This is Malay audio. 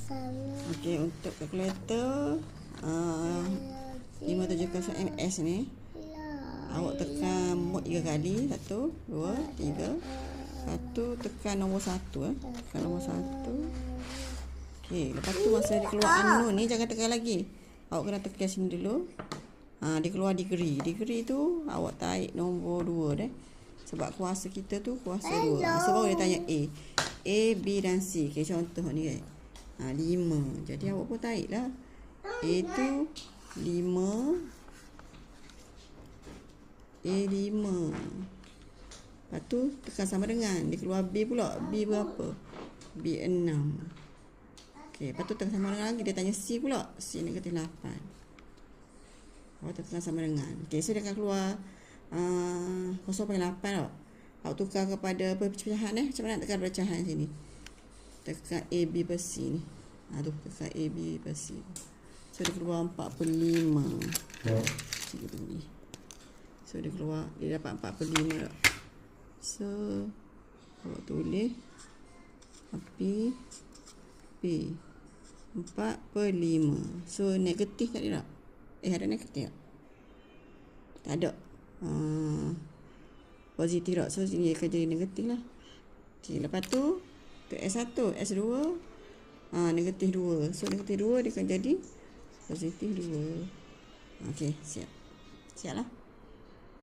Okey, untuk kalkulator 57 MS ni, awak tekan mode 3 kali. 1, 2, 3. Lepas tu tekan nombor 1. Tekan nombor 1. Okey, lepas tu masa dia keluar unknown ni, jangan tekan lagi. Awak kena tekan sini dulu. Dia keluar degree. Degree tu awak tarik nombor 2 deh. Sebab kuasa kita tu kuasa 2. Sebab dia tanya A. A, B dan C. Okay, contoh ni kan. 5. Jadi awak pun tarik lah. A tu 5. A 5. Lepas tu tekan sama dengan. Dia keluar B pula. B berapa? B 6. Okay, lepas tu tekan sama dengan lagi. Dia tanya C pula. C negatif 8. Awak tekan sama dengan. Okay, so dia akan keluar 0.8 tau. Awak tukar kepada pecahan Macam mana nak tekan pecahan sini? Tekan A, B per C ni. Tekan A, B per C. So dia keluar 4/5. Cikgu tunggu ni. So dia keluar, dia dapat 4/5 tau. So awak tulis P 4/5. So negatif tak dia tak? Ada negatif tak ada. Positif tak? So sini akan jadi negatif lah. Okay, lepas tu S1, S2 negatif 2. So negatif 2 dia akan jadi positif 2. Okey, siap lah.